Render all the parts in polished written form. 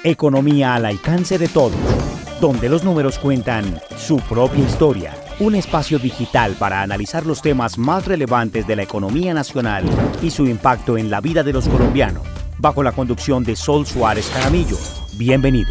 Economía al alcance de todos, donde los números cuentan su propia historia. Un espacio digital para analizar los temas más relevantes de la economía nacional y su impacto en la vida de los colombianos, bajo la conducción de Sol Suárez Jaramillo. Bienvenido.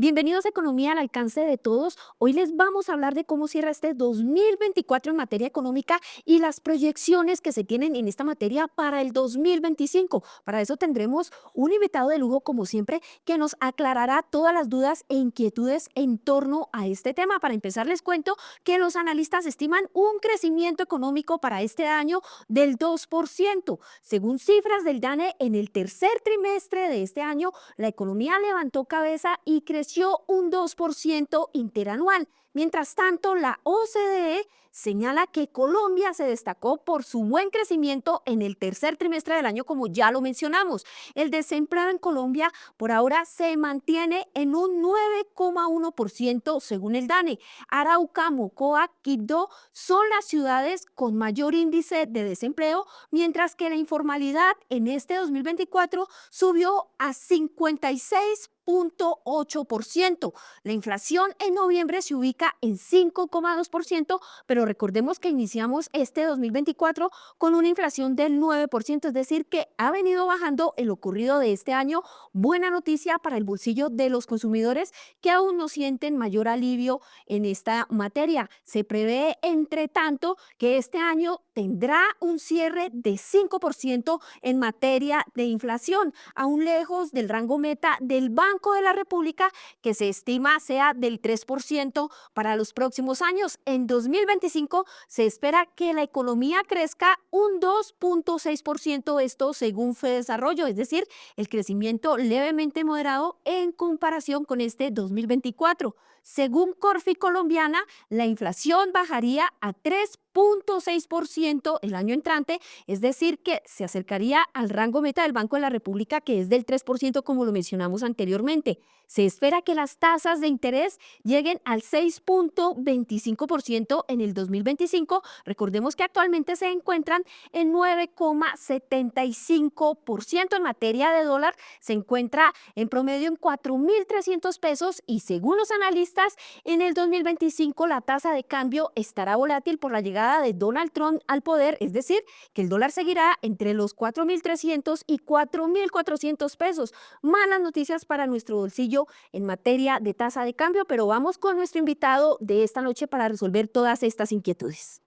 Bienvenidos a Economía al alcance de todos. Hoy les vamos a hablar de cómo cierra este 2024 en materia económica y las proyecciones que se tienen en esta materia para el 2025. Para eso tendremos un invitado de lujo, como siempre, que nos aclarará todas las dudas e inquietudes en torno a este tema. Para empezar, les cuento que los analistas estiman un crecimiento económico para este año del 2%. Según cifras del DANE, en el tercer trimestre de este año, la economía levantó cabeza y creció un 2% interanual. Mientras tanto, la OCDE señala que Colombia se destacó por su buen crecimiento en el tercer trimestre del año, como ya lo mencionamos. El desempleo en Colombia por ahora se mantiene en un 9,1% según el DANE. Arauca, Mocoa, Quibdó son las ciudades con mayor índice de desempleo, mientras que la informalidad en este 2024 subió a 56,8%. La inflación en noviembre se ubica en 5,2%, pero recordemos que iniciamos este 2024 con una inflación del 9%, es decir, que ha venido bajando el ocurrido de este año. Buena noticia para el bolsillo de los consumidores que aún no sienten mayor alivio en esta materia. Se prevé, entre tanto, que este año tendrá un cierre de 5% en materia de inflación, aún lejos del rango meta del Banco de la República, que se estima sea del 3% para los próximos años. En 2025 se espera que la economía crezca un 2,6%, esto según Fedesarrollo, es decir, el crecimiento levemente moderado en comparación con este 2024. Según Corfi Colombiana, la inflación bajaría a 3,6% el año entrante, es decir, que se acercaría al rango meta del Banco de la República, que es del 3%, como lo mencionamos anteriormente. Se espera que las tasas de interés lleguen al 6,25% en el 2025. Recordemos que actualmente se encuentran en 9,75%. En materia de dólar, se encuentra en promedio en 4.300 pesos y según los analistas, en el 2025 la tasa de cambio estará volátil por la llegada de Donald Trump al poder, es decir, que el dólar seguirá entre los 4.300 y 4.400 pesos. Malas noticias para nuestro bolsillo en materia de tasa de cambio, pero vamos con nuestro invitado de esta noche para resolver todas estas inquietudes.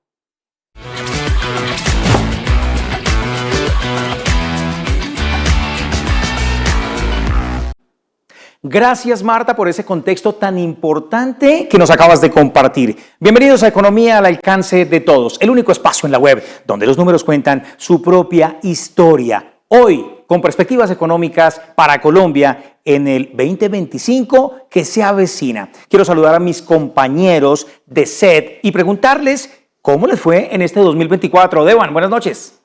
Gracias, Marta, por ese contexto tan importante que nos acabas de compartir. Bienvenidos a Economía al alcance de todos, el único espacio en la web donde los números cuentan su propia historia. Hoy, con perspectivas económicas para Colombia en el 2025 que se avecina. Quiero saludar a mis compañeros de SED y preguntarles cómo les fue en este 2024. Devan, buenas noches.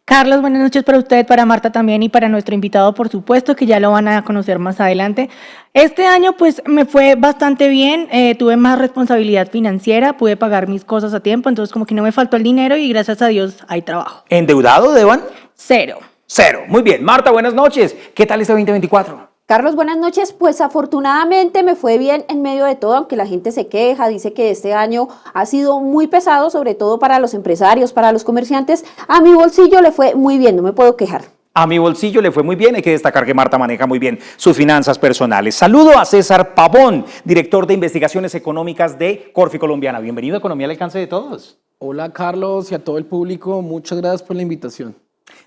Carlos, buenas noches para usted, para Marta también y para nuestro invitado, por supuesto, que ya lo van a conocer más adelante. Este año pues me fue bastante bien, tuve más responsabilidad financiera, pude pagar mis cosas a tiempo, entonces como que no me faltó el dinero y gracias a Dios hay trabajo. ¿Endeudado, Devan? Cero. Cero, muy bien. Marta, buenas noches. ¿Qué tal este 2024? Carlos, buenas noches. Pues afortunadamente me fue bien en medio de todo, aunque la gente se queja, dice que este año ha sido muy pesado, sobre todo para los empresarios, para los comerciantes. A mi bolsillo le fue muy bien, no me puedo quejar. A mi bolsillo le fue muy bien, hay que destacar que Marta maneja muy bien sus finanzas personales. Saludo a César Pavón, director de investigaciones económicas de Corfi Colombiana. Bienvenido a Economía al alcance de todos. Hola Carlos y a todo el público, muchas gracias por la invitación.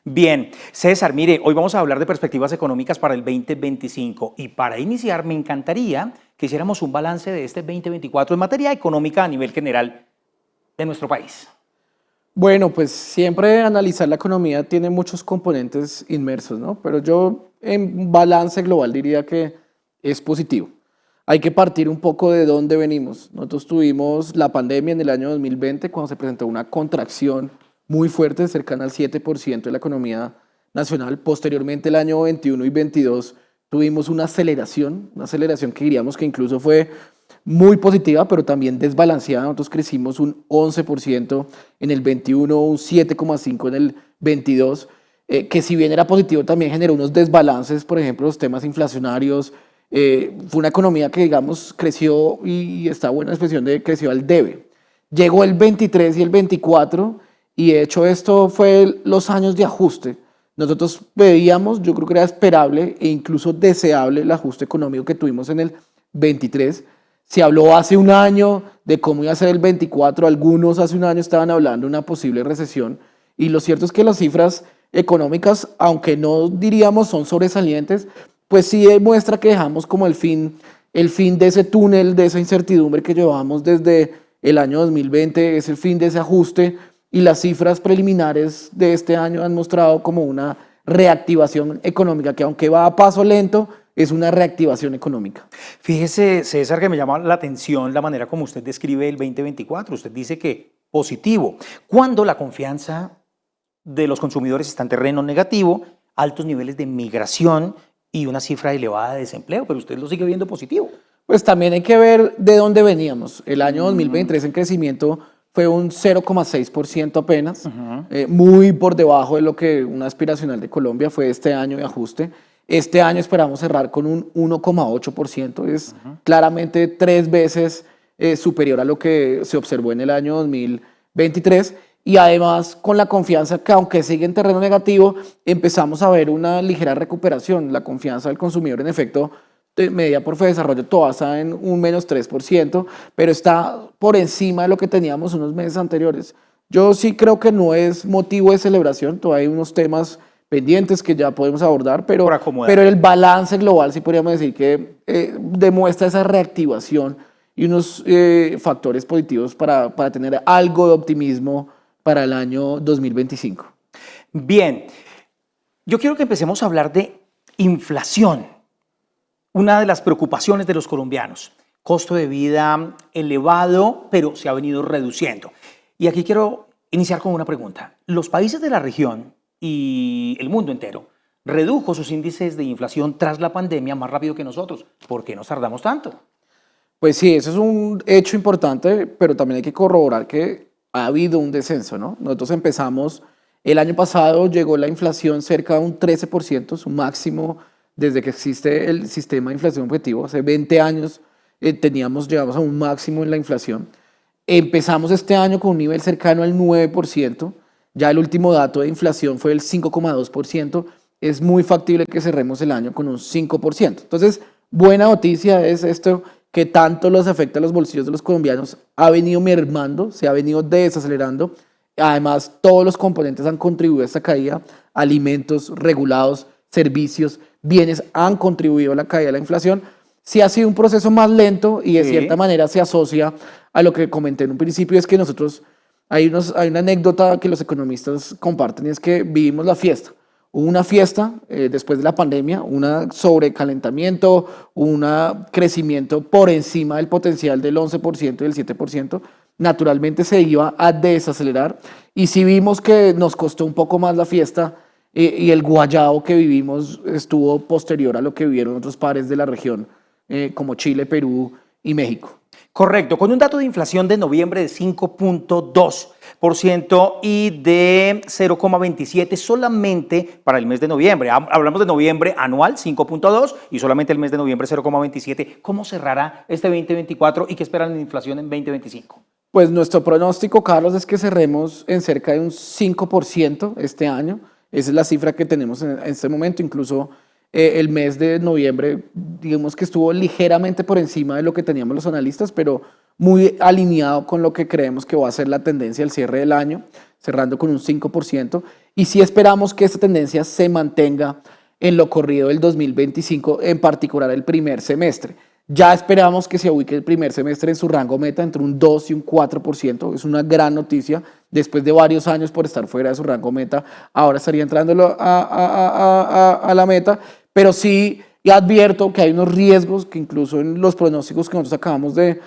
Bien, César, mire, hoy vamos a hablar de perspectivas económicas para el 2025 y para iniciar me encantaría que hiciéramos un balance de este 2024 en materia económica a nivel general de nuestro país. Bueno, pues siempre analizar la economía tiene muchos componentes inmersos, ¿no? Pero yo en balance global diría que es positivo. Hay que partir un poco de dónde venimos. Nosotros tuvimos la pandemia en el año 2020 cuando se presentó una contracción muy fuerte, cercana al 7% de la economía nacional. Posteriormente, el año 21 y 22, tuvimos una aceleración que diríamos que incluso fue muy positiva, pero también desbalanceada. Nosotros crecimos un 11% en el 21, un 7,5% en el 22. que si bien era positivo también generó unos desbalances, por ejemplo, los temas inflacionarios. Fue una economía que, digamos, creció y está buena la expresión de creció al debe. Llegó el 23 y el 24 y de hecho esto fue los años de ajuste. Nosotros veíamos, yo creo que era esperable e incluso deseable el ajuste económico que tuvimos en el 23. Se habló hace un año de cómo iba a ser el 24, algunos hace un año estaban hablando de una posible recesión y lo cierto es que las cifras económicas, aunque no diríamos son sobresalientes, pues sí demuestra que dejamos como el fin de ese túnel, de esa incertidumbre que llevamos desde el año 2020, es el fin de ese ajuste y las cifras preliminares de este año han mostrado como una reactivación económica que aunque va a paso lento, es una reactivación económica. Fíjese, César, que me llama la atención la manera como usted describe el 2024. Usted dice que positivo, cuando la confianza de los consumidores está en terreno negativo, altos niveles de migración y una cifra elevada de desempleo, pero usted lo sigue viendo positivo. Pues también hay que ver de dónde veníamos. El año 2023 en crecimiento fue un 0,6% apenas, muy por debajo de lo que una aspiracional de Colombia fue este año de ajuste. Este año esperamos cerrar con un 1,8%, es claramente 3 veces superior a lo que se observó en el año 2023 y además con la confianza que aunque sigue en terreno negativo, empezamos a ver una ligera recuperación. La confianza del consumidor en efecto, medida por Fedesarrollo, toda está en un menos 3%, pero está por encima de lo que teníamos unos meses anteriores. Yo sí creo que no es motivo de celebración, todavía hay unos temas pendientes que ya podemos abordar, pero el balance global sí podríamos decir que demuestra esa reactivación y unos factores positivos para tener algo de optimismo para el año 2025. Bien, yo quiero que empecemos a hablar de inflación, una de las preocupaciones de los colombianos. Costo de vida elevado, pero se ha venido reduciendo. Y aquí quiero iniciar con una pregunta. Los países de la región y el mundo entero redujo sus índices de inflación tras la pandemia más rápido que nosotros. ¿Por qué nos tardamos tanto? Pues sí, eso es un hecho importante, pero también hay que corroborar que ha habido un descenso, ¿no? Nosotros empezamos, el año pasado llegó la inflación cerca de un 13%, su máximo desde que existe el sistema de inflación objetivo. Hace 20 años llegamos a un máximo en la inflación. Empezamos este año con un nivel cercano al 9%. Ya el último dato de inflación fue el 5,2%. Es muy factible que cerremos el año con un 5%. Entonces, buena noticia es esto que tanto los afecta a los bolsillos de los colombianos. Ha venido mermando, se ha venido desacelerando. Además, todos los componentes han contribuido a esta caída. Alimentos regulados, servicios, bienes han contribuido a la caída de la inflación. Sí ha sido un proceso más lento y de cierta manera se asocia a lo que comenté en un principio, es que nosotros, hay una anécdota que los economistas comparten y es que vivimos la fiesta. Hubo una fiesta después de la pandemia, un sobrecalentamiento, un crecimiento por encima del potencial del 11% y del 7%. Naturalmente se iba a desacelerar y sí vimos que nos costó un poco más la fiesta y el guayao que vivimos estuvo posterior a lo que vivieron otros pares de la región como Chile, Perú y México. Correcto, con un dato de inflación de noviembre de 5,2% y de 0,27% solamente para el mes de noviembre. Hablamos de noviembre anual, 5,2%, y solamente el mes de noviembre 0,27%. ¿Cómo cerrará este 2024 y qué esperan de inflación en 2025? Pues nuestro pronóstico, Carlos, es que cerremos en cerca de un 5% este año. Esa es la cifra que tenemos en este momento. Incluso el mes de noviembre, digamos que estuvo ligeramente por encima de lo que teníamos los analistas, pero muy alineado con lo que creemos que va a ser la tendencia al cierre del año, cerrando con un 5%. Y sí esperamos que esta tendencia se mantenga en lo corrido del 2025, en particular el primer semestre. Ya esperamos que se ubique el primer semestre en su rango meta entre un 2 y un 4%. Es una gran noticia. Después de varios años por estar fuera de su rango meta, ahora estaría entrando a la meta. Pero sí advierto que hay unos riesgos que incluso en los pronósticos que nosotros acabamos de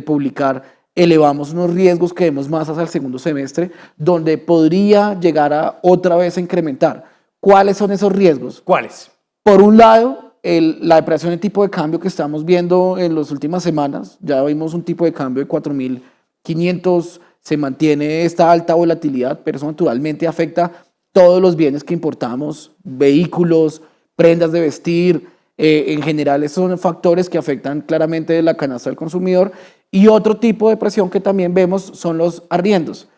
publicar, elevamos unos riesgos que vemos más hacia el segundo semestre, donde podría llegar a otra vez a incrementar. ¿Cuáles son esos riesgos? ¿Cuáles? Por un lado, la depreciación de tipo de cambio que estamos viendo en las últimas semanas. Ya vimos un tipo de cambio de 4.500, se mantiene esta alta volatilidad, pero eso naturalmente afecta todos los bienes que importamos, vehículos, prendas de vestir, en general esos son factores que afectan claramente la canasta del consumidor. Y otro tipo de presión que también vemos son los arriendos.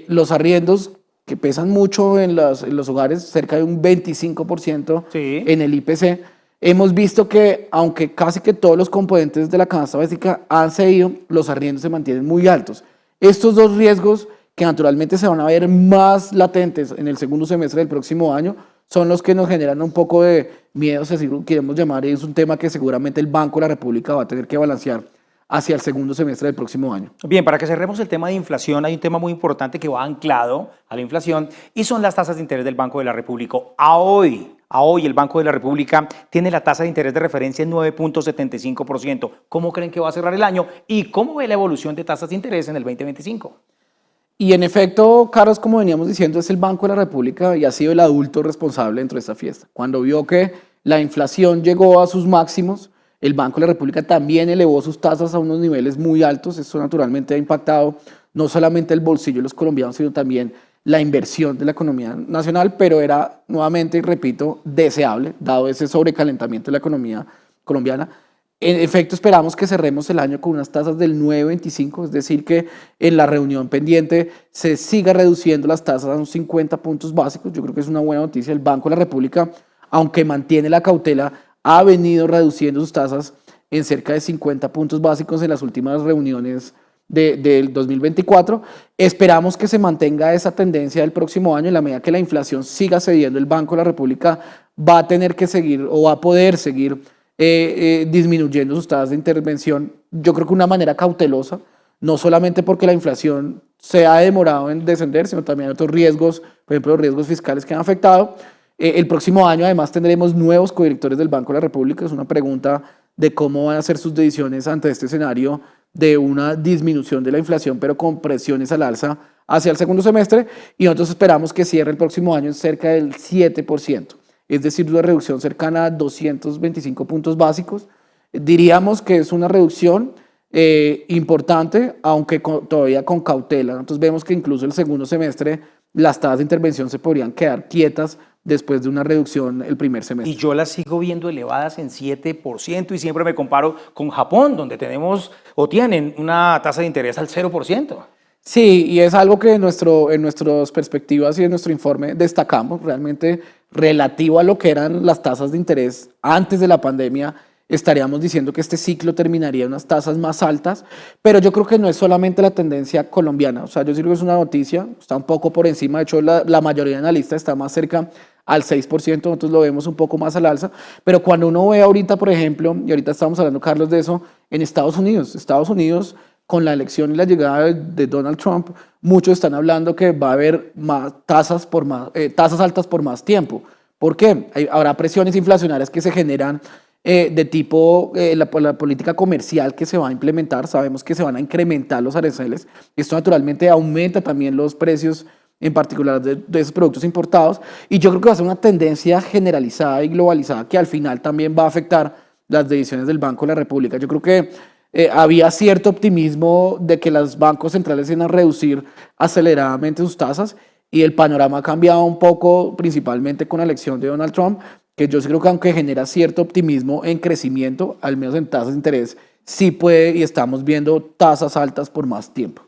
Los arriendos que pesan mucho en los hogares, cerca de un 25% Sí. en el IPC. Hemos visto que, aunque casi que todos los componentes de la canasta básica han cedido, los arriendos se mantienen muy altos. Estos dos riesgos, que naturalmente se van a ver más latentes en el segundo semestre del próximo año, son los que nos generan un poco de miedo, si así lo queremos llamar, y es un tema que seguramente el Banco de la República va a tener que balancear hacia el segundo semestre del próximo año. Bien, para que cerremos el tema de inflación, hay un tema muy importante que va anclado a la inflación y son las tasas de interés del Banco de la República. A hoy el Banco de la República tiene la tasa de interés de referencia en 9.75%. ¿Cómo creen que va a cerrar el año y cómo ve la evolución de tasas de interés en el 2025? Y en efecto, Carlos, como veníamos diciendo, es el Banco de la República y ha sido el adulto responsable dentro de esta fiesta. Cuando vio que la inflación llegó a sus máximos, el Banco de la República también elevó sus tasas a unos niveles muy altos. Esto naturalmente ha impactado no solamente el bolsillo de los colombianos, sino también la inversión de la economía nacional, pero era, nuevamente, repito, deseable, dado ese sobrecalentamiento de la economía colombiana. En efecto, esperamos que cerremos el año con unas tasas del 9.25, es decir, que en la reunión pendiente se siga reduciendo las tasas a unos 50 puntos básicos. Yo creo que es una buena noticia. El Banco de la República, aunque mantiene la cautela, ha venido reduciendo sus tasas en cerca de 50 puntos básicos en las últimas reuniones del 2024. Esperamos que se mantenga esa tendencia el próximo año. En la medida que la inflación siga cediendo, el Banco de la República va a tener que seguir o va a poder seguir disminuyendo sus tasas de intervención, yo creo que de una manera cautelosa, no solamente porque la inflación se ha demorado en descender, sino también otros riesgos, por ejemplo, los riesgos fiscales que han afectado. El próximo año además tendremos nuevos codirectores del Banco de la República. Es una pregunta de cómo van a ser sus decisiones ante este escenario de una disminución de la inflación, pero con presiones al alza hacia el segundo semestre, y nosotros esperamos que cierre el próximo año en cerca del 7%, es decir, una reducción cercana a 225 puntos básicos. Diríamos que es una reducción importante, aunque todavía con cautela. Nosotros vemos que incluso el segundo semestre las tasas de intervención se podrían quedar quietas después de una reducción el primer semestre. Y yo las sigo viendo elevadas en 7% y siempre me comparo con Japón, donde tenemos o tienen una tasa de interés al 0%. Sí, y es algo que en nuestras perspectivas y en nuestro informe destacamos realmente relativo a lo que eran las tasas de interés antes de la pandemia. Estaríamos diciendo que este ciclo terminaría en unas tasas más altas, pero yo creo que no es solamente la tendencia colombiana. O sea, yo creo que es una noticia, está un poco por encima, de hecho la mayoría de analistas está más cerca al 6%, nosotros lo vemos un poco más al alza, pero cuando uno ve ahorita, por ejemplo, y ahorita estamos hablando, Carlos, de eso, en Estados Unidos, con la elección y la llegada de Donald Trump, muchos están hablando que va a haber más tasas altas por más tiempo. ¿Por qué? Habrá presiones inflacionarias que se generan de tipo la política comercial que se va a implementar. Sabemos que se van a incrementar los aranceles. Esto naturalmente aumenta también los precios, en particular de esos productos importados. Y yo creo que va a ser una tendencia generalizada y globalizada que al final también va a afectar las decisiones del Banco de la República. Yo creo que había cierto optimismo de que los bancos centrales iban a reducir aceleradamente sus tasas, y el panorama ha cambiado un poco, principalmente con la elección de Donald Trump, que yo sí creo que aunque genera cierto optimismo en crecimiento, al menos en tasas de interés, sí puede y estamos viendo tasas altas por más tiempo.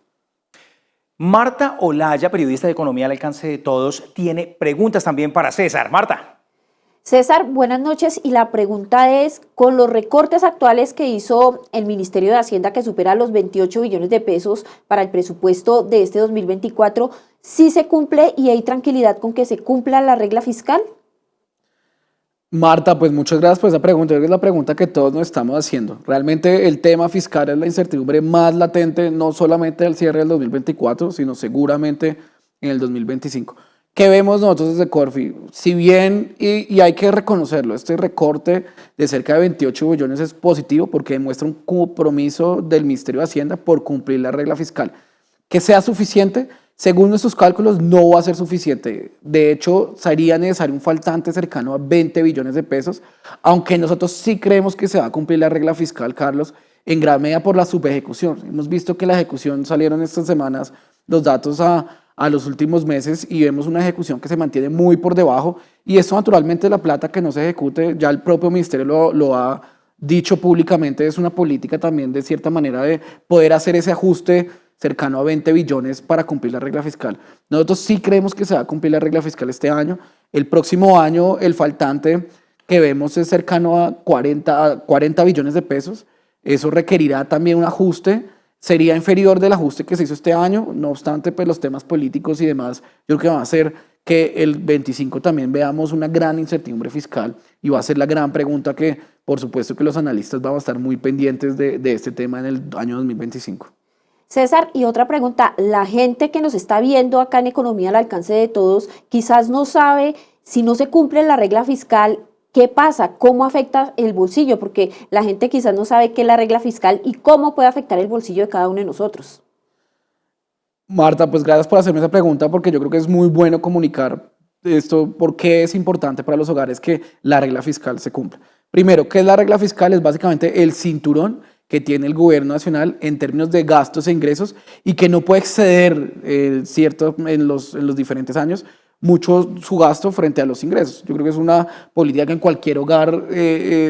Marta Olaya, periodista de Economía al alcance de todos, tiene preguntas también para César. Marta. César, buenas noches, y la pregunta es, con los recortes actuales que hizo el Ministerio de Hacienda, que supera los 28 billones de pesos para el presupuesto de este 2024, ¿sí se cumple y hay tranquilidad con que se cumpla la regla fiscal? Marta, pues muchas gracias por esa pregunta. Es la pregunta que todos nos estamos haciendo. Realmente el tema fiscal es la incertidumbre más latente, no solamente al cierre del 2024, sino seguramente en el 2025. ¿Qué vemos nosotros desde Corfi? Si bien, y hay que reconocerlo, este recorte de cerca de 28 billones es positivo porque demuestra un compromiso del Ministerio de Hacienda por cumplir la regla fiscal. ¿Que sea suficiente? Según nuestros cálculos, no va a ser suficiente. De hecho, sería necesario un faltante cercano a 20 billones de pesos, aunque nosotros sí creemos que se va a cumplir la regla fiscal, Carlos, en gran medida por la subejecución. Hemos visto que la ejecución, salieron estas semanas los datos a a los últimos meses y vemos una ejecución que se mantiene muy por debajo y eso naturalmente la plata que no se ejecute, ya el propio ministerio lo ha dicho públicamente, es una política también de cierta manera de poder hacer ese ajuste cercano a 20 billones para cumplir la regla fiscal. Nosotros sí creemos que se va a cumplir la regla fiscal este año. El próximo año el faltante que vemos es cercano a 40 billones de pesos. Eso requerirá también un ajuste, sería inferior del ajuste que se hizo este año, no obstante, pues los temas políticos y demás, yo creo que va a hacer que el 25 también veamos una gran incertidumbre fiscal y va a ser la gran pregunta que, por supuesto, que los analistas van a estar muy pendientes de este tema en el año 2025. César, y otra pregunta, la gente que nos está viendo acá en Economía al alcance de todos, quizás no sabe si no se cumple la regla fiscal. ¿Qué pasa? ¿Cómo afecta el bolsillo? Porque la gente quizás no sabe qué es la regla fiscal y cómo puede afectar el bolsillo de cada uno de nosotros. Marta, pues gracias por hacerme esa pregunta porque yo creo que es muy bueno comunicar esto, por qué es importante para los hogares que la regla fiscal se cumpla. Primero, ¿qué es la regla fiscal? Es básicamente el cinturón que tiene el gobierno nacional en términos de gastos e ingresos y que no puede exceder en los diferentes años mucho su gasto frente a los ingresos. Yo creo que es una política que en cualquier hogar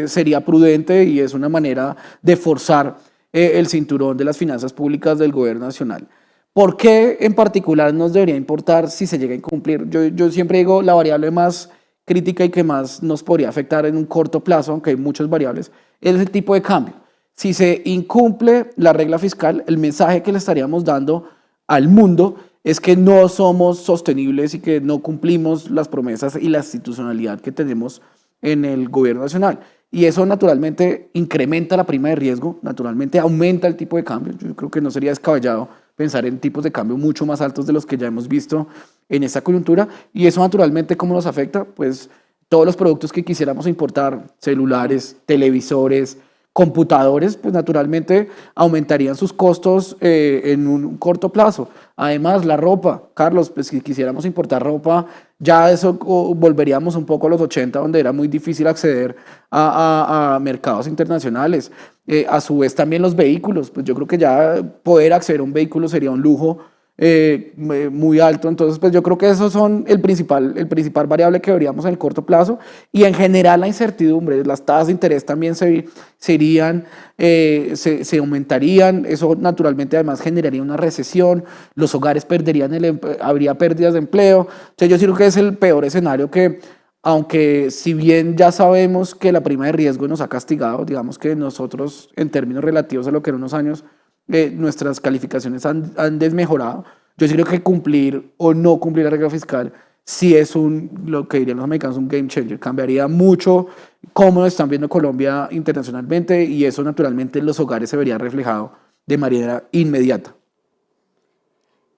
sería prudente y es una manera de forzar el cinturón de las finanzas públicas del gobierno nacional. ¿Por qué en particular nos debería importar si se llega a incumplir? Yo siempre digo la variable más crítica y que más nos podría afectar en un corto plazo, aunque hay muchas variables, es el tipo de cambio. Si se incumple la regla fiscal, el mensaje que le estaríamos dando al mundo es que no somos sostenibles y que no cumplimos las promesas y la institucionalidad que tenemos en el gobierno nacional. Y eso naturalmente incrementa la prima de riesgo, naturalmente aumenta el tipo de cambio. Yo creo que no sería descabellado pensar en tipos de cambio mucho más altos de los que ya hemos visto en esta coyuntura. Y eso naturalmente, ¿cómo nos afecta? Pues todos los productos que quisiéramos importar, celulares, televisores, computadores, pues naturalmente aumentarían sus costos en un corto plazo. Además, la ropa, Carlos, pues si quisiéramos importar ropa, ya eso volveríamos un poco a los 80, donde era muy difícil acceder a mercados internacionales. A su vez también los vehículos, pues yo creo que ya poder acceder a un vehículo sería un lujo muy alto. Entonces, pues yo creo que esos son el principal variable que veríamos en el corto plazo. Y en general la incertidumbre, las tasas de interés también se aumentarían. Eso naturalmente además generaría una recesión, los hogares habría pérdidas de empleo. Entonces yo creo que es el peor escenario que, aunque si bien ya sabemos que la prima de riesgo nos ha castigado, digamos que nosotros en términos relativos a lo que eran unos años, nuestras calificaciones han desmejorado. Yo sí creo que cumplir o no cumplir la regla fiscal sí es lo que dirían los americanos, un game changer. Cambiaría mucho cómo están viendo Colombia internacionalmente y eso naturalmente en los hogares se vería reflejado de manera inmediata.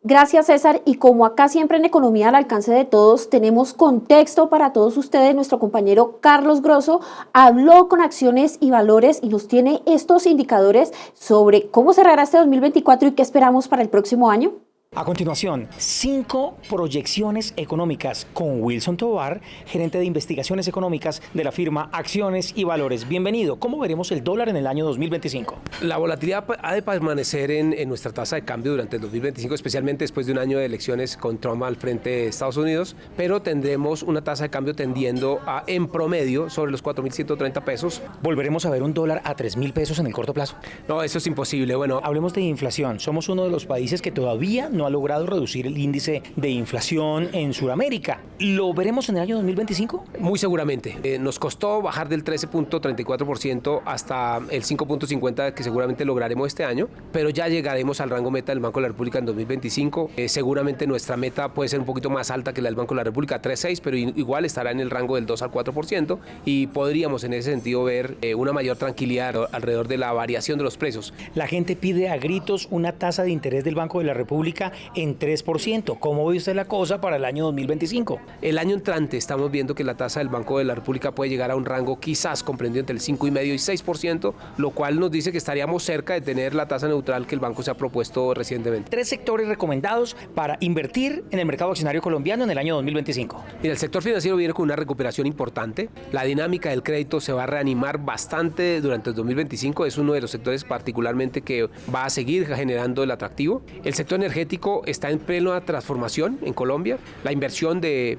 Gracias, César. Y como acá siempre en Economía al alcance de todos, tenemos contexto para todos ustedes. Nuestro compañero Carlos Grosso habló con Acciones y Valores y nos tiene estos indicadores sobre cómo cerrará este 2024 y qué esperamos para el próximo año. A continuación, 5 proyecciones económicas con Wilson Tovar, gerente de investigaciones económicas de la firma Acciones y Valores. Bienvenido. ¿Cómo veremos el dólar en el año 2025? La volatilidad ha de permanecer en nuestra tasa de cambio durante el 2025, especialmente después de un año de elecciones con Trump al frente de Estados Unidos, pero tendremos una tasa de cambio tendiendo a, en promedio, sobre los 4.130 pesos. ¿Volveremos a ver un dólar a 3.000 pesos en el corto plazo? No, eso es imposible. Bueno, hablemos de inflación. Somos uno de los países que todavía no ha logrado reducir el índice de inflación en Sudamérica. ¿Lo veremos en el año 2025? Muy seguramente. Nos costó bajar del 13.34% hasta el 5.50% que seguramente lograremos este año, pero ya llegaremos al rango meta del Banco de la República en 2025. Seguramente nuestra meta puede ser un poquito más alta que la del Banco de la República, 3.6%, pero igual estará en el rango del 2 al 4% y podríamos en ese sentido ver una mayor tranquilidad alrededor de la variación de los precios. La gente pide a gritos una tasa de interés del Banco de la República en 3%. ¿Cómo ve usted la cosa para el año 2025? El año entrante estamos viendo que la tasa del Banco de la República puede llegar a un rango quizás comprendido entre el 5,5% y 6%, lo cual nos dice que estaríamos cerca de tener la tasa neutral que el banco se ha propuesto recientemente. 3 sectores recomendados para invertir en el mercado accionario colombiano en el año 2025. Mira, el sector financiero viene con una recuperación importante. La dinámica del crédito se va a reanimar bastante durante el 2025. Es uno de los sectores particularmente que va a seguir generando el atractivo. El sector energético tecnológico está en plena transformación en Colombia. La inversión de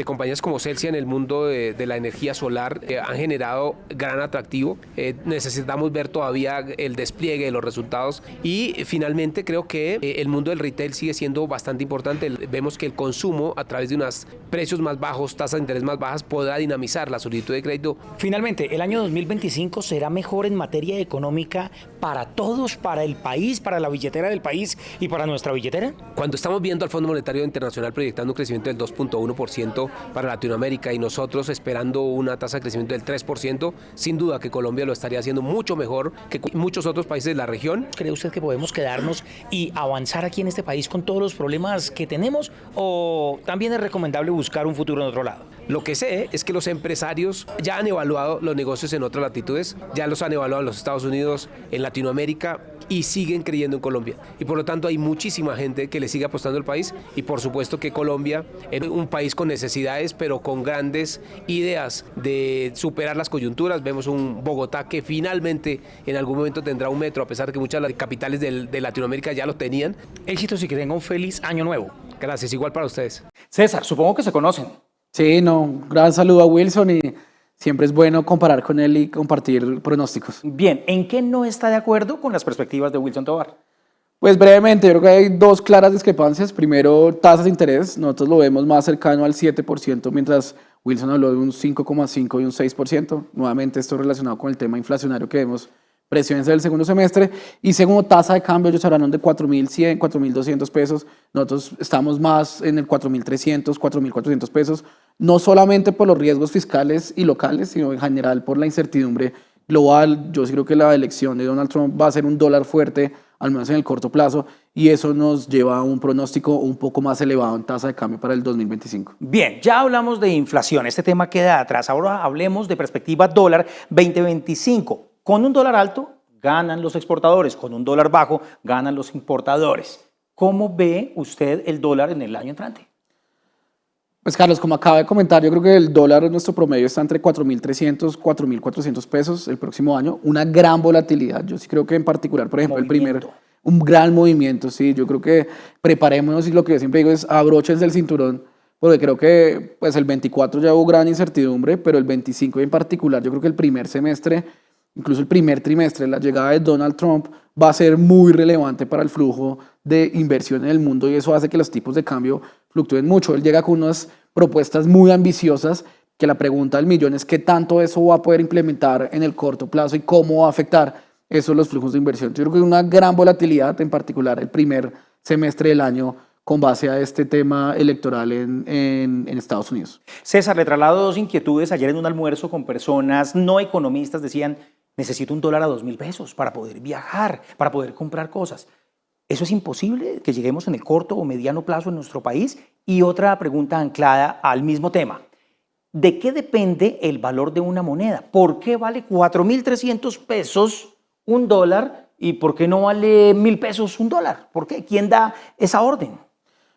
compañías como Celsia en el mundo de la energía solar han generado gran atractivo. Necesitamos ver todavía el despliegue de los resultados y finalmente creo que el mundo del retail sigue siendo bastante importante. Vemos que el consumo a través de unos precios más bajos, tasas de interés más bajas, podrá dinamizar la solicitud de crédito. Finalmente, el año 2025 será mejor en materia económica para todos, para el país, para la billetera del país y para nuestra billetera. Cuando estamos viendo al Fondo Monetario Internacional proyectando un crecimiento del 2.1% para Latinoamérica y nosotros esperando una tasa de crecimiento del 3%, sin duda que Colombia lo estaría haciendo mucho mejor que muchos otros países de la región. ¿Cree usted que podemos quedarnos y avanzar aquí en este país con todos los problemas que tenemos o también es recomendable buscar un futuro en otro lado? Lo que sé es que los empresarios ya han evaluado los negocios en otras latitudes, ya los han evaluado en los Estados Unidos, en Latinoamérica y siguen creyendo en Colombia. Y por lo tanto hay muchísima gente que le sigue apostando al país y por supuesto que Colombia es un país con necesidades pero con grandes ideas de superar las coyunturas. Vemos un Bogotá que finalmente en algún momento tendrá un metro, a pesar de que muchas de las capitales de Latinoamérica ya lo tenían. Éxitos y que tenga un feliz año nuevo. Gracias, igual para ustedes. César, supongo que se conocen. Sí, no, un gran saludo a Wilson y siempre es bueno comparar con él y compartir pronósticos. Bien, ¿en qué no está de acuerdo con las perspectivas de Wilson Tovar? Pues brevemente, yo creo que hay dos claras discrepancias. Primero, tasas de interés. Nosotros lo vemos más cercano al 7%, mientras Wilson habló de un 5,5% y un 6%. Nuevamente, esto relacionado con el tema inflacionario que vemos presiones del segundo semestre. Y segundo, tasa de cambio, ellos hablaron de 4.100, 4.200 pesos. Nosotros estamos más en el 4.300, 4.400 pesos. No solamente por los riesgos fiscales y locales, sino en general por la incertidumbre global. Yo sí creo que la elección de Donald Trump va a ser un dólar fuerte, al menos en el corto plazo, y eso nos lleva a un pronóstico un poco más elevado en tasa de cambio para el 2025. Bien, ya hablamos de inflación, este tema queda atrás. Ahora hablemos de perspectiva dólar 2025. Con un dólar alto ganan los exportadores, con un dólar bajo ganan los importadores. ¿Cómo ve usted el dólar en el año entrante? Pues Carlos, como acaba de comentar, yo creo que el dólar en nuestro promedio está entre 4.300, 4.400 pesos el próximo año. Una gran volatilidad. Yo sí creo que en particular, por ejemplo, un gran movimiento, sí. Yo creo que preparémonos y lo que yo siempre digo es abróchense el cinturón, porque creo que pues el 24 ya hubo gran incertidumbre, pero el 25 en particular, yo creo que el primer semestre, incluso el primer trimestre, la llegada de Donald Trump va a ser muy relevante para el flujo de inversión en el mundo y eso hace que los tipos de cambio fluctúen mucho. Él llega con unas propuestas muy ambiciosas que la pregunta del millón es qué tanto eso va a poder implementar en el corto plazo y cómo va a afectar eso los flujos de inversión. Yo creo que hay una gran volatilidad, en particular el primer semestre del año, con base a este tema electoral en Estados Unidos. César, le traslado dos inquietudes. Ayer en un almuerzo con personas no economistas decían, necesito un dólar a 2.000 pesos para poder viajar, para poder comprar cosas. ¿Eso es imposible que lleguemos en el corto o mediano plazo en nuestro país? Y otra pregunta anclada al mismo tema. ¿De qué depende el valor de una moneda? ¿Por qué vale 4.300 pesos un dólar y por qué no vale 1.000 pesos un dólar? ¿Por qué? ¿Quién da esa orden?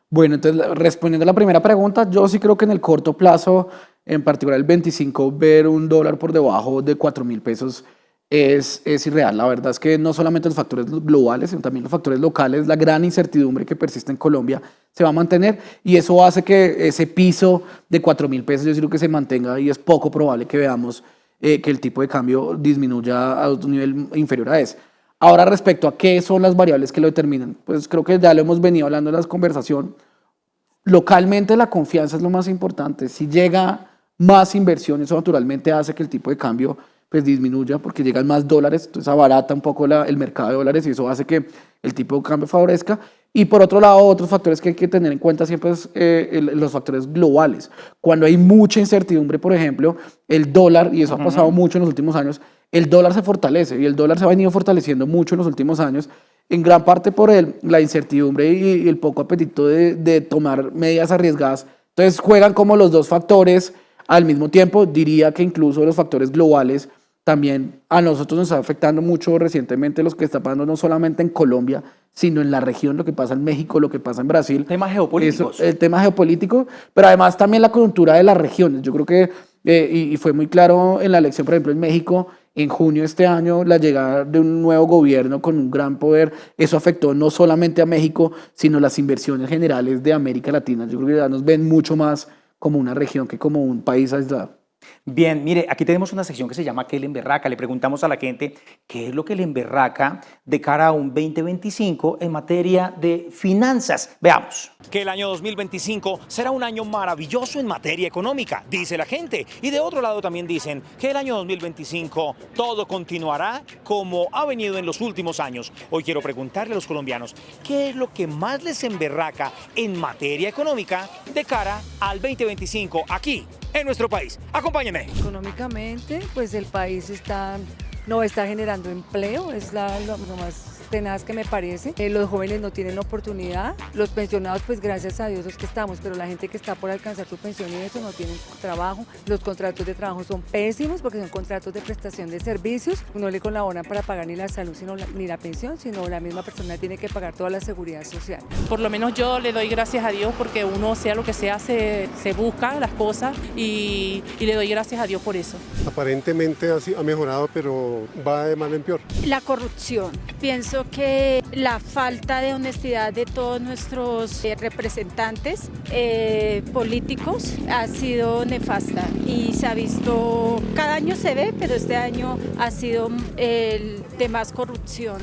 Bueno, entonces respondiendo a la primera pregunta, yo sí creo que en el corto plazo, en particular el 25, ver un dólar por debajo de 4.000 pesos es irreal. La verdad es que no solamente los factores globales, sino también los factores locales, la gran incertidumbre que persiste en Colombia se va a mantener y eso hace que ese piso de 4.000 pesos yo creo que se mantenga y es poco probable que veamos que el tipo de cambio disminuya a un nivel inferior a ese. Ahora, respecto a qué son las variables que lo determinan, pues creo que ya lo hemos venido hablando en la conversación. Localmente la confianza es lo más importante. Si llega más inversión, eso naturalmente hace que el tipo de cambio pues disminuya porque llegan más dólares, entonces abarata un poco el mercado de dólares y eso hace que el tipo de cambio favorezca. Y por otro lado, otros factores que hay que tener en cuenta siempre es los factores globales. Cuando hay mucha incertidumbre, por ejemplo, el dólar, y eso ha pasado mucho en los últimos años, el dólar se fortalece y el dólar se ha venido fortaleciendo mucho en los últimos años, en gran parte por la incertidumbre y el poco apetito de tomar medidas arriesgadas. Entonces juegan como los dos factores al mismo tiempo. Diría que incluso los factores globales también a nosotros nos está afectando mucho recientemente los que está pasando no solamente en Colombia, sino en la región, lo que pasa en México, lo que pasa en Brasil. Temas geopolíticos. El tema geopolítico, pero además también la coyuntura de las regiones. Yo creo que y fue muy claro en la elección, por ejemplo, en México, en junio de este año, la llegada de un nuevo gobierno con un gran poder, eso afectó no solamente a México, sino las inversiones generales de América Latina. Yo creo que ya nos ven mucho más como una región que como un país aislado. Bien, mire, aquí tenemos una sección que se llama ¿Qué le emberraca? Le preguntamos a la gente qué es lo que le emberraca de cara a un 2025 en materia de finanzas. Veamos. Que el año 2025 será un año maravilloso en materia económica, dice la gente. Y de otro lado también dicen que el año 2025 todo continuará como ha venido en los últimos años. Hoy quiero preguntarle a los colombianos qué es lo que más les emberraca en materia económica de cara al 2025 aquí en nuestro país. Acompáñenme. Económicamente, pues el país no está generando empleo, es lo más tenaz que me parece. Los jóvenes no tienen oportunidad, los pensionados pues gracias a Dios los que estamos, pero la gente que está por alcanzar su pensión y eso no tienen trabajo. Los contratos de trabajo son pésimos porque son contratos de prestación de servicios, no le colaboran para pagar ni la salud ni la pensión, sino la misma persona tiene que pagar toda la seguridad social. Por lo menos yo le doy gracias a Dios porque uno sea lo que sea se busca las cosas y le doy gracias a Dios por eso. Aparentemente ha mejorado, pero va de mal en peor. La corrupción. Pienso que la falta de honestidad de todos nuestros representantes políticos ha sido nefasta y se ha visto, cada año se ve, pero este año ha sido el de más corrupción.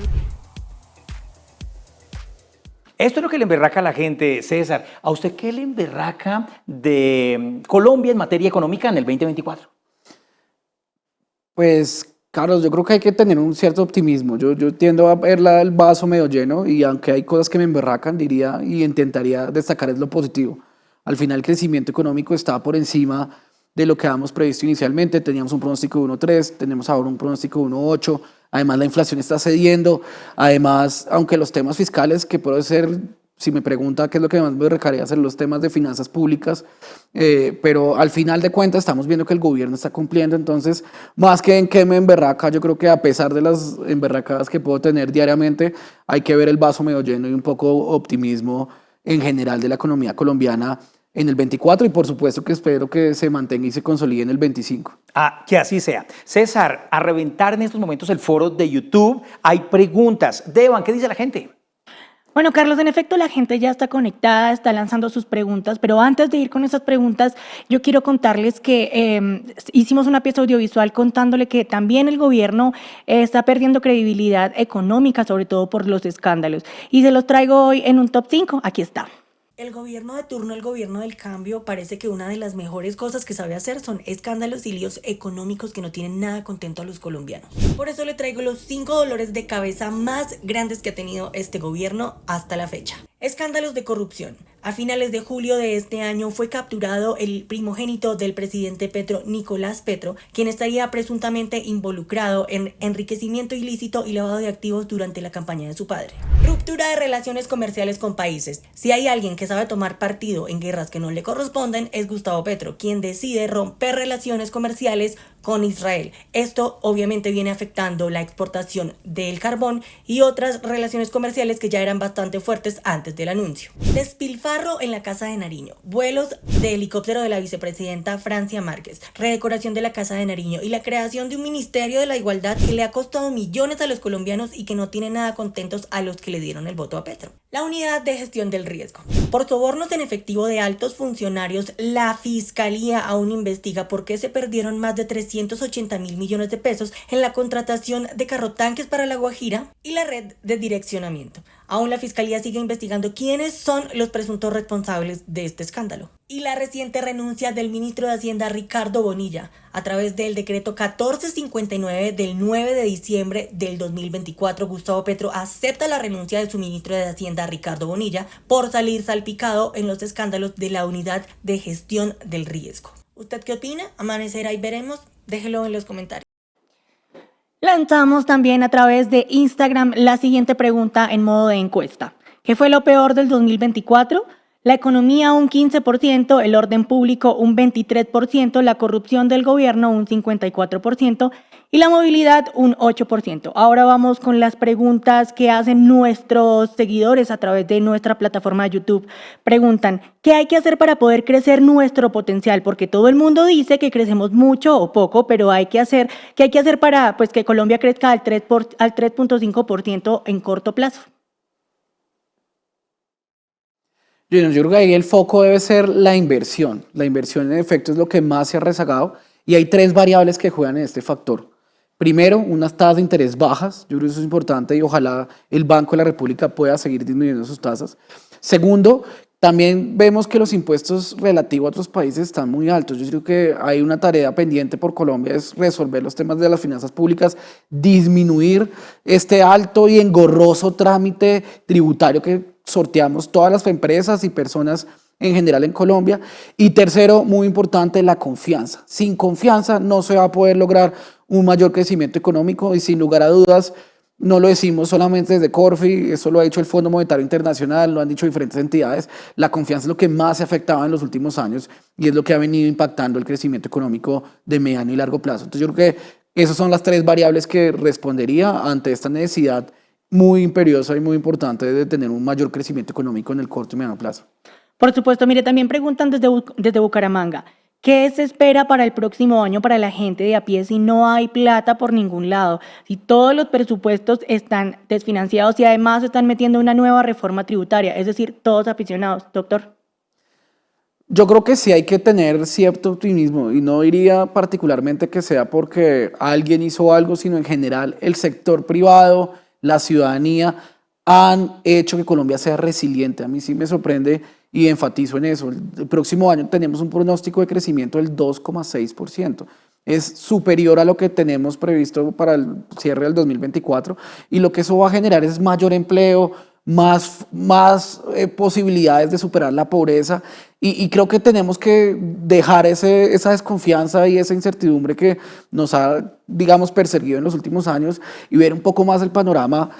Esto es lo que le emberraca a la gente, César. ¿A usted qué le emberraca de Colombia en materia económica en el 2024? Pues, Carlos, yo creo que hay que tener un cierto optimismo. Yo tiendo a ver el vaso medio lleno y aunque hay cosas que me emberracan, diría y intentaría destacar es lo positivo. Al final el crecimiento económico está por encima de lo que habíamos previsto inicialmente. Teníamos un pronóstico de 1,3, tenemos ahora un pronóstico de 1,8. Además, la inflación está cediendo. Además, aunque los temas fiscales, que puede ser, si me pregunta qué es lo que más me recaría hacer, los temas de finanzas públicas, pero al final de cuentas estamos viendo que el gobierno está cumpliendo. Entonces, más que en qué me emberraca, yo creo que a pesar de las emberracadas que puedo tener diariamente, hay que ver el vaso medio lleno y un poco optimismo en general de la economía colombiana en el 24 y por supuesto que espero que se mantenga y se consolide en el 25. Que así sea. César, a reventar en estos momentos el foro de YouTube, hay preguntas. Devan, ¿qué dice la gente? Bueno, Carlos, en efecto, la gente ya está conectada, está lanzando sus preguntas, pero antes de ir con esas preguntas, yo quiero contarles que hicimos una pieza audiovisual contándole que también el gobierno está perdiendo credibilidad económica, sobre todo por los escándalos. Y se los traigo hoy en un top 5. Aquí está. El gobierno de turno, el gobierno del cambio, parece que una de las mejores cosas que sabe hacer son escándalos y líos económicos que no tienen nada contento a los colombianos. Por eso le traigo los 5 dolores de cabeza más grandes que ha tenido este gobierno hasta la fecha. Escándalos de corrupción. A finales de julio de este año fue capturado el primogénito del presidente Petro, Nicolás Petro, quien estaría presuntamente involucrado en enriquecimiento ilícito y lavado de activos durante la campaña de su padre. Ruptura de relaciones comerciales con países. Si hay alguien que sabe tomar partido en guerras que no le corresponden, es Gustavo Petro, quien decide romper relaciones comerciales con Israel. Esto obviamente viene afectando la exportación del carbón y otras relaciones comerciales que ya eran bastante fuertes antes del anuncio. Despilfarro en la Casa de Nariño, vuelos de helicóptero de la vicepresidenta Francia Márquez, redecoración de la Casa de Nariño y la creación de un Ministerio de la Igualdad que le ha costado millones a los colombianos y que no tiene nada contentos a los que le dieron el voto a Petro. La Unidad de Gestión del Riesgo. Por sobornos en efectivo de altos funcionarios, la Fiscalía aún investiga por qué se perdieron más de 380.000 millones de pesos en la contratación de carrotanques para La Guajira y la red de direccionamiento. Aún la Fiscalía sigue investigando quiénes son los presuntos responsables de este escándalo. Y la reciente renuncia del ministro de Hacienda Ricardo Bonilla a través del decreto 1459 del 9 de diciembre del 2024. Gustavo Petro acepta la renuncia de su ministro de Hacienda Ricardo Bonilla por salir salpicado en los escándalos de la Unidad de Gestión del Riesgo. ¿Usted qué opina? Amanecerá y veremos. Déjelo en los comentarios. Lanzamos también a través de Instagram la siguiente pregunta en modo de encuesta. ¿Qué fue lo peor del 2024? la economía un 15%, el orden público un 23%, la corrupción del gobierno un 54% y la movilidad un 8%. Ahora vamos con las preguntas que hacen nuestros seguidores a través de nuestra plataforma de YouTube. Preguntan, ¿qué hay que hacer para poder crecer nuestro potencial? Porque todo el mundo dice que crecemos mucho o poco, pero ¿qué hay que hacer para que Colombia crezca al 3.5% en corto plazo? Yo creo que ahí el foco debe ser la inversión. La inversión en efecto es lo que más se ha rezagado y hay 3 variables que juegan en este factor. Primero, unas tasas de interés bajas, yo creo que eso es importante y ojalá el Banco de la República pueda seguir disminuyendo sus tasas. Segundo, también vemos que los impuestos relativos a otros países están muy altos. Yo creo que hay una tarea pendiente por Colombia, es resolver los temas de las finanzas públicas, disminuir este alto y engorroso trámite tributario que sorteamos todas las empresas y personas en general en Colombia. Y tercero, muy importante, la confianza. Sin confianza no se va a poder lograr un mayor crecimiento económico y sin lugar a dudas, no lo decimos solamente desde Corfi, eso lo ha dicho el Fondo Monetario Internacional, lo han dicho diferentes entidades, la confianza es lo que más se afectaba en los últimos años y es lo que ha venido impactando el crecimiento económico de mediano y largo plazo. Entonces yo creo que esas son las 3 variables que respondería ante esta necesidad muy imperiosa y muy importante de tener un mayor crecimiento económico en el corto y mediano plazo. Por supuesto, mire, también preguntan desde Bucaramanga, ¿qué se espera para el próximo año para la gente de a pie si no hay plata por ningún lado? Si todos los presupuestos están desfinanciados y además están metiendo una nueva reforma tributaria, es decir, todos aficionados. Doctor. Yo creo que sí hay que tener cierto optimismo y no diría particularmente que sea porque alguien hizo algo, sino en general el sector privado, la ciudadanía han hecho que Colombia sea resiliente. A mí sí me sorprende y enfatizo en eso. El próximo año tenemos un pronóstico de crecimiento del 2,6%. Es superior a lo que tenemos previsto para el cierre del 2024 y lo que eso va a generar es mayor empleo, más posibilidades de superar la pobreza y creo que tenemos que dejar esa desconfianza y esa incertidumbre que nos ha, digamos, perseguido en los últimos años y ver un poco más el panorama.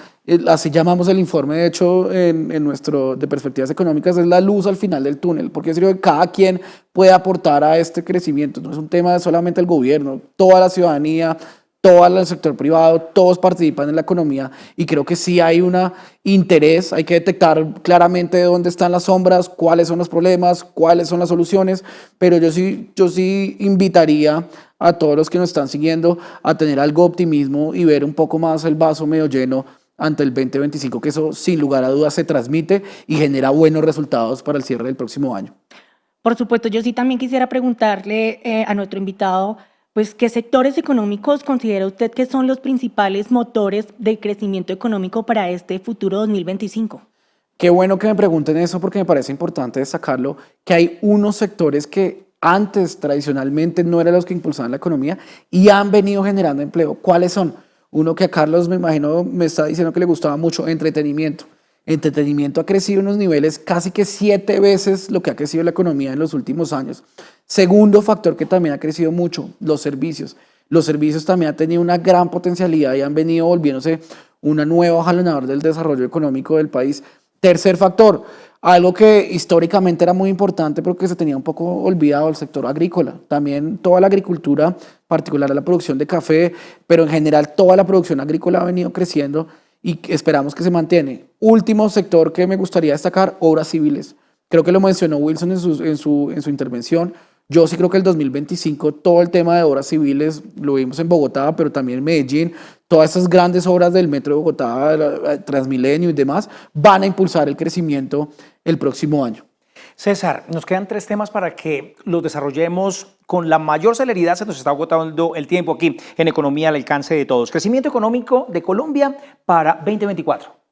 Así llamamos el informe, de hecho, en nuestro de perspectivas económicas, es la luz al final del túnel, porque es que cada quien puede aportar a este crecimiento, no es un tema de solamente el gobierno, toda la ciudadanía, todo el sector privado, todos participan en la economía y creo que sí hay un interés, hay que detectar claramente dónde están las sombras, cuáles son los problemas, cuáles son las soluciones, pero yo sí invitaría a todos los que nos están siguiendo a tener algo de optimismo y ver un poco más el vaso medio lleno ante el 2025, que eso sin lugar a dudas se transmite y genera buenos resultados para el cierre del próximo año. Por supuesto, yo sí también quisiera preguntarle a nuestro invitado, pues, ¿qué sectores económicos considera usted que son los principales motores de crecimiento económico para este futuro 2025? Qué bueno que me pregunten eso porque me parece importante destacarlo, que hay unos sectores que antes tradicionalmente no eran los que impulsaban la economía y han venido generando empleo. ¿Cuáles son? Uno que a Carlos me imagino me está diciendo que le gustaba mucho, entretenimiento. Entretenimiento ha crecido en unos niveles casi que 7 veces lo que ha crecido la economía en los últimos años. Segundo factor que también ha crecido mucho, los servicios. Los servicios también han tenido una gran potencialidad y han venido volviéndose una nueva jalonador del desarrollo económico del país. Tercer factor, algo que históricamente era muy importante pero que se tenía un poco olvidado, el sector agrícola. También toda la agricultura, particular la producción de café, pero en general toda la producción agrícola ha venido creciendo y esperamos que se mantiene. Último sector que me gustaría destacar, obras civiles. Creo que lo mencionó Wilson en su intervención. Yo sí creo que el 2025 todo el tema de obras civiles, lo vimos en Bogotá, pero también en Medellín, todas esas grandes obras del Metro de Bogotá, Transmilenio y demás, van a impulsar el crecimiento el próximo año. César, nos quedan 3 temas para que los desarrollemos con la mayor celeridad. Se nos está agotando el tiempo aquí en Economía al alcance de todos. Crecimiento económico de Colombia para 2024.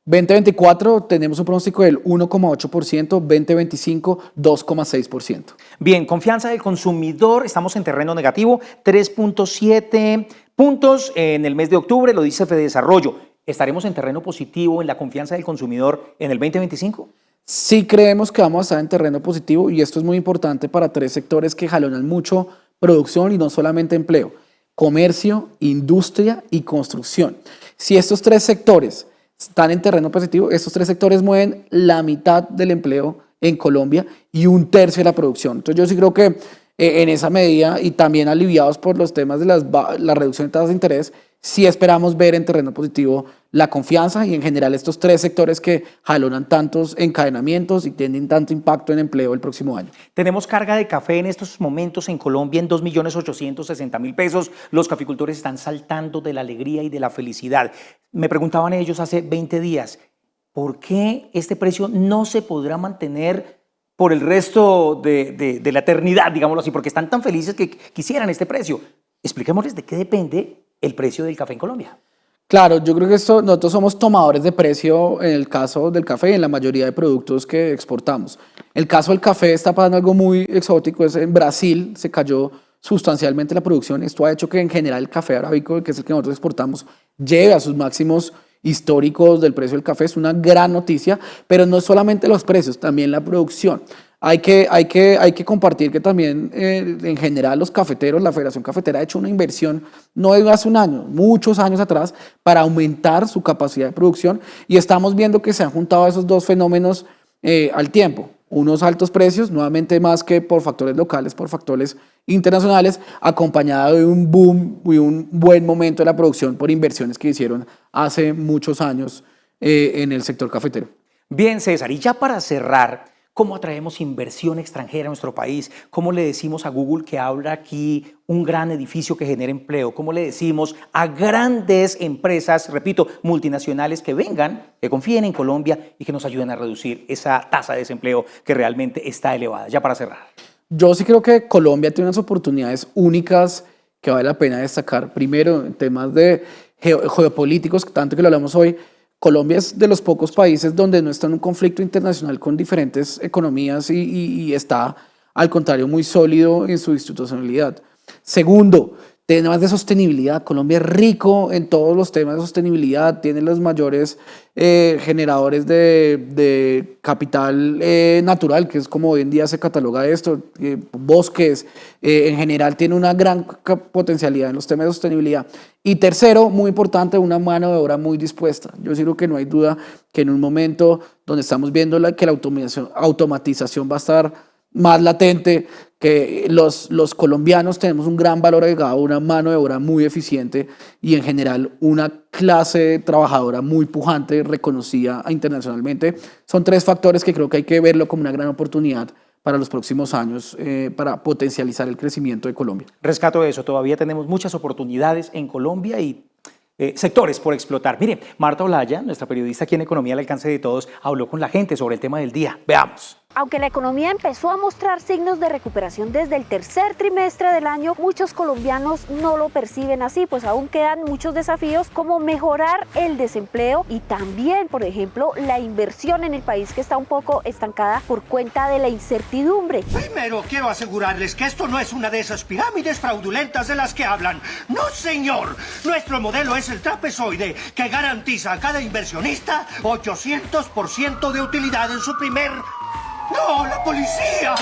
2024 tenemos un pronóstico del 1,8%, 2025 2,6%. Bien, confianza del consumidor, estamos en terreno negativo, 3.7 puntos en el mes de octubre, lo dice Fedesarrollo. ¿Estaremos en terreno positivo en la confianza del consumidor en el 2025? Sí creemos que vamos a estar en terreno positivo y esto es muy importante para 3 sectores que jalonan mucho producción y no solamente empleo, comercio, industria y construcción. Si estos 3 sectores están en terreno positivo, estos 3 sectores mueven la mitad del empleo en Colombia y 1/3 de la producción. Entonces yo sí creo que en esa medida y también aliviados por los temas de la reducción de tasas de interés, sí esperamos ver en terreno positivo la confianza y en general estos 3 sectores que jalonan tantos encadenamientos y tienen tanto impacto en empleo el próximo año. Tenemos carga de café en estos momentos en Colombia en 2.860.000 pesos. Los caficultores están saltando de la alegría y de la felicidad. Me preguntaban ellos hace 20 días, ¿por qué este precio no se podrá mantener por el resto de la eternidad, digámoslo así? Porque están tan felices que quisieran este precio. Expliquémosles de qué depende el precio del café en Colombia. Claro, yo creo que nosotros somos tomadores de precio en el caso del café y en la mayoría de productos que exportamos. El caso del café está pasando algo muy exótico, es en Brasil se cayó sustancialmente la producción. Esto ha hecho que en general el café arábico, que es el que nosotros exportamos, llegue a sus máximos históricos del precio del café. Es una gran noticia, pero no solamente los precios, también la producción. Hay que compartir que también en general los cafeteros, la Federación Cafetera ha hecho una inversión no de hace un año, muchos años atrás, para aumentar su capacidad de producción y estamos viendo que se han juntado esos 2 fenómenos al tiempo. Unos altos precios, nuevamente más que por factores locales, por factores internacionales, acompañado de un boom y un buen momento de la producción por inversiones que hicieron hace muchos años en el sector cafetero. Bien, César, y ya para cerrar, ¿cómo atraemos inversión extranjera a nuestro país? ¿Cómo le decimos a Google que abra aquí un gran edificio que genere empleo? ¿Cómo le decimos a grandes empresas, repito, multinacionales que vengan, que confíen en Colombia y que nos ayuden a reducir esa tasa de desempleo que realmente está elevada? Ya para cerrar. Yo sí creo que Colombia tiene unas oportunidades únicas que vale la pena destacar. Primero, en temas de geopolíticos, tanto que lo hablamos hoy, Colombia es de los pocos países donde no está en un conflicto internacional con diferentes economías y está, al contrario, muy sólido en su institucionalidad. Segundo, temas de sostenibilidad. Colombia es rico en todos los temas de sostenibilidad, tiene los mayores generadores de capital natural, que es como hoy en día se cataloga esto, bosques, en general tiene una gran potencialidad en los temas de sostenibilidad. Y tercero, muy importante, una mano de obra muy dispuesta. Yo sí creo que no hay duda que en un momento donde estamos viendo que la automatización va a estar más latente, que los colombianos tenemos un gran valor agregado, una mano de obra muy eficiente y en general una clase trabajadora muy pujante, reconocida internacionalmente. Son 3 factores que creo que hay que verlo como una gran oportunidad para los próximos años, para potencializar el crecimiento de Colombia. Rescato eso, todavía tenemos muchas oportunidades en Colombia y sectores por explotar. Mire, Marta Olaya, nuestra periodista aquí en Economía al Alcance de Todos, habló con la gente sobre el tema del día. Veamos. Aunque la economía empezó a mostrar signos de recuperación desde el tercer trimestre del año, muchos colombianos no lo perciben así, pues aún quedan muchos desafíos como mejorar el desempleo y también, por ejemplo, la inversión en el país que está un poco estancada por cuenta de la incertidumbre. Primero quiero asegurarles que esto no es una de esas pirámides fraudulentas de las que hablan. No, señor. Nuestro modelo es el trapezoide que garantiza a cada inversionista 800% de utilidad en su primer... ¡No, la policía!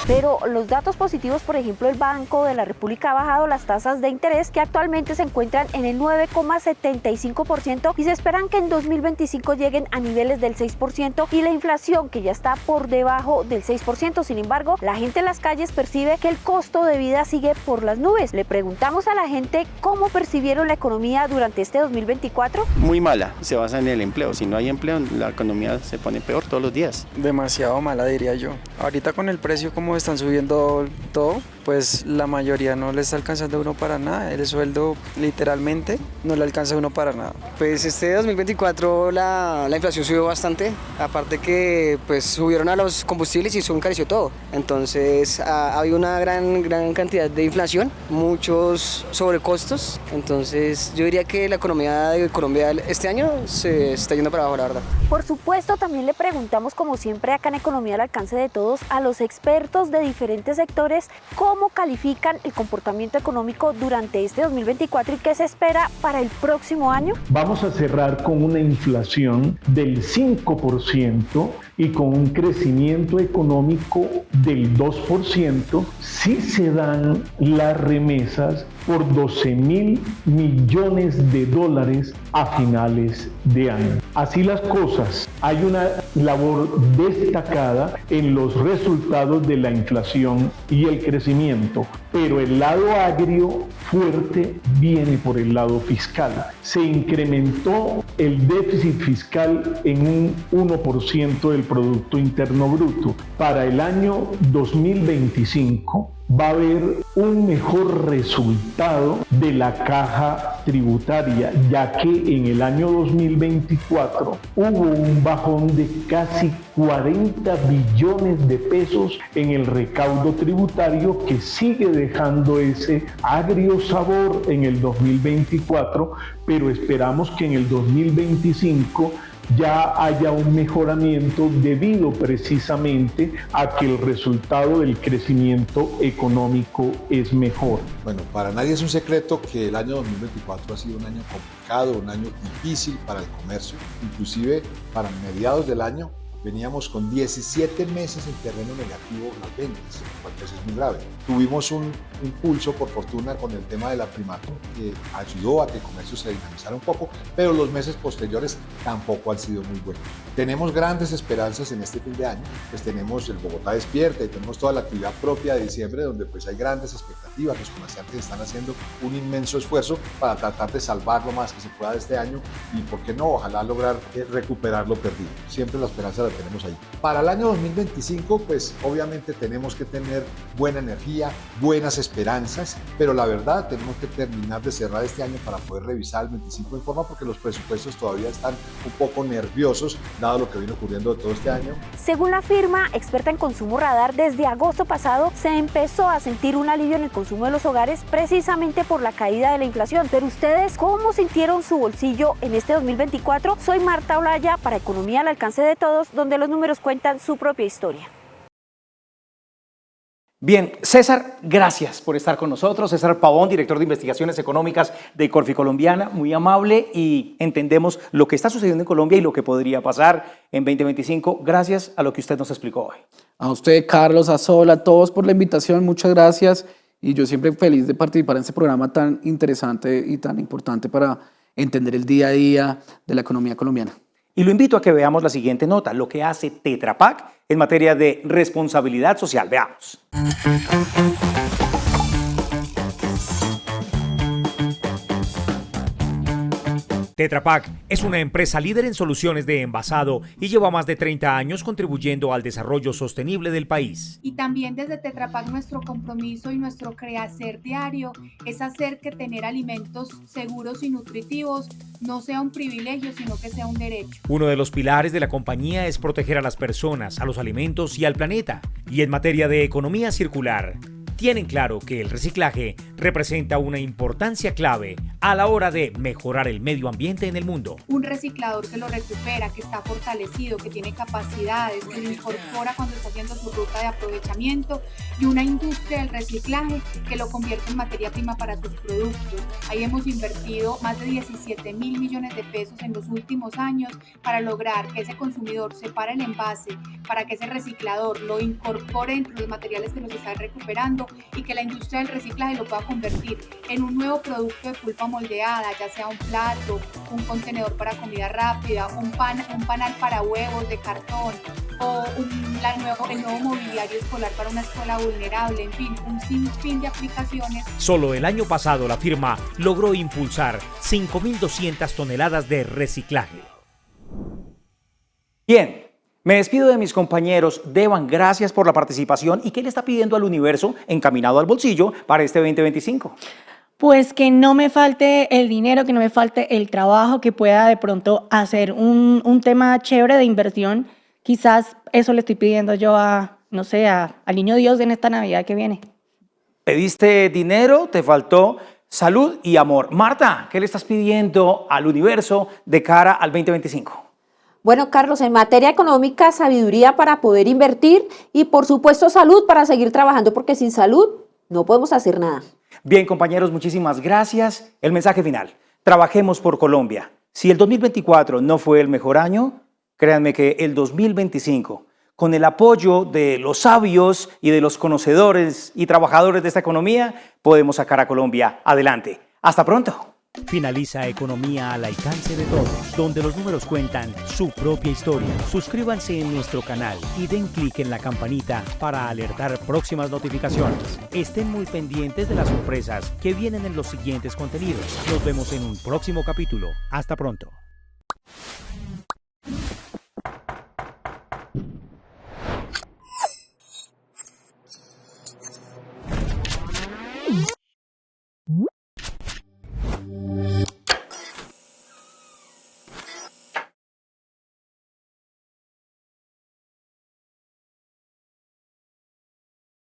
Pero los datos positivos, por ejemplo, el Banco de la República ha bajado las tasas de interés que actualmente se encuentran en el 9,75% y se esperan que en 2025 lleguen a niveles del 6% y la inflación que ya está por debajo del 6%. Sin embargo, la gente en las calles percibe que el costo de vida sigue por las nubes. Le preguntamos a la gente cómo percibieron la economía durante este 2024. Muy mala, se basa en el empleo. Si no hay empleo, la economía se pone peor todos los días. Demasiado mala, diría yo. Ahorita con el precio como están subiendo todo, pues la mayoría no les está alcanzando a uno para nada. El sueldo literalmente no le alcanza a uno para nada. Pues este 2024 la inflación subió bastante, aparte que pues subieron a los combustibles y eso encareció todo. Entonces ha habido una gran cantidad de inflación, muchos sobrecostos. Entonces yo diría que la economía de Colombia este año se está yendo para abajo, la verdad. Por supuesto, también le preguntamos, como siempre acá en Economía al Alcance de Todos, a los expertos de diferentes sectores cómo califican el comportamiento económico durante este 2024 y qué se espera para el próximo año. Vamos a cerrar con una inflación del 5%, y con un crecimiento económico del 2%, si se dan las remesas por 12.000 millones de dólares a finales de año. Así las cosas, hay una labor destacada en los resultados de la inflación y el crecimiento, pero el lado agrio fuerte viene por el lado fiscal. Se incrementó el déficit fiscal en un 1% del Producto Interno Bruto. Para el año 2025 va a haber un mejor resultado de la caja tributaria, ya que en el año 2024 hubo un bajón de casi 40 billones de pesos en el recaudo tributario, que sigue dejando ese agrio sabor en el 2024, pero esperamos que en el 2025 ya haya un mejoramiento debido precisamente a que el resultado del crecimiento económico es mejor. Bueno, para nadie es un secreto que el año 2024 ha sido un año complicado, un año difícil para el comercio. Inclusive para mediados del año veníamos con 17 meses en terreno negativo las ventas, lo cual es muy grave. Tuvimos un impulso, por fortuna, con el tema de la Primatur, que ayudó a que el comercio se dinamizara un poco, pero los meses posteriores tampoco han sido muy buenos. Tenemos grandes esperanzas en este fin de año, pues tenemos el Bogotá Despierta y tenemos toda la actividad propia de diciembre, donde pues hay grandes expectativas. Los comerciantes están haciendo un inmenso esfuerzo para tratar de salvar lo más que se pueda de este año y, ¿por qué no?, ojalá lograr recuperar lo perdido. Siempre la esperanza la tenemos ahí. Para el año 2025, pues obviamente tenemos que tener buena energía, buenas esperanzas, pero la verdad tenemos que terminar de cerrar este año para poder revisar el 25 en forma, porque los presupuestos todavía están un poco nerviosos, dado lo que viene ocurriendo de todo este año. Según la firma experta en consumo Radar, desde agosto pasado se empezó a sentir un alivio en el consumo de los hogares precisamente por la caída de la inflación. Pero ustedes, ¿cómo sintieron su bolsillo en este 2024? Soy Marta Olaya para Economía al alcance de todos, donde los números cuentan su propia historia. Bien, César, gracias por estar con nosotros. César Pavón, director de Investigaciones Económicas de Corfi Colombiana, muy amable, y entendemos lo que está sucediendo en Colombia y lo que podría pasar en 2025, gracias a lo que usted nos explicó hoy. A usted, Carlos, a Sol, a todos por la invitación, muchas gracias. Y yo siempre feliz de participar en este programa tan interesante y tan importante para entender el día a día de la economía colombiana. Y lo invito a que veamos la siguiente nota, lo que hace Tetra Pak en materia de responsabilidad social. Veamos. Tetra Pak es una empresa líder en soluciones de envasado y lleva más de 30 años contribuyendo al desarrollo sostenible del país. Y también desde Tetra Pak nuestro compromiso y nuestro quehacer diario es hacer que tener alimentos seguros y nutritivos no sea un privilegio, sino que sea un derecho. Uno de los pilares de la compañía es proteger a las personas, a los alimentos y al planeta. Y en materia de economía circular, tienen claro que el reciclaje representa una importancia clave a la hora de mejorar el medio ambiente en el mundo. Un reciclador que lo recupera, que está fortalecido, que tiene capacidades, que lo incorpora cuando está haciendo su ruta de aprovechamiento, y una industria del reciclaje que lo convierte en materia prima para sus productos. Ahí hemos invertido más de 17.000 millones de pesos en los últimos años para lograr que ese consumidor separe el envase, para que ese reciclador lo incorpore entre los materiales que nos están recuperando y que la industria del reciclaje lo pueda convertir en un nuevo producto de pulpa moldeada, ya sea un plato, un contenedor para comida rápida, un panal para huevos de cartón o el nuevo mobiliario escolar para una escuela vulnerable, en fin, un sinfín de aplicaciones. Solo el año pasado la firma logró impulsar 5.200 toneladas de reciclaje. Bien. Me despido de mis compañeros. Devan, gracias por la participación. ¿Y qué le está pidiendo al universo encaminado al bolsillo para este 2025? Pues que no me falte el dinero, que no me falte el trabajo, que pueda de pronto hacer un tema chévere de inversión. Quizás eso le estoy pidiendo yo al niño Dios en esta Navidad que viene. Pediste dinero, te faltó salud y amor. Marta, ¿qué le estás pidiendo al universo de cara al 2025? Bueno, Carlos, en materia económica, sabiduría para poder invertir y, por supuesto, salud para seguir trabajando, porque sin salud no podemos hacer nada. Bien, compañeros, muchísimas gracias. El mensaje final. Trabajemos por Colombia. Si el 2024 no fue el mejor año, Créanme que el 2025, con el apoyo de los sabios y de los conocedores y trabajadores de esta economía, podemos sacar a Colombia adelante. ¡Hasta pronto! Finaliza Economía al alcance de todos, donde los números cuentan su propia historia. Suscríbanse en nuestro canal y den clic en la campanita para alertar próximas notificaciones. Estén muy pendientes de las sorpresas que vienen en los siguientes contenidos. Nos vemos en un próximo capítulo. Hasta pronto.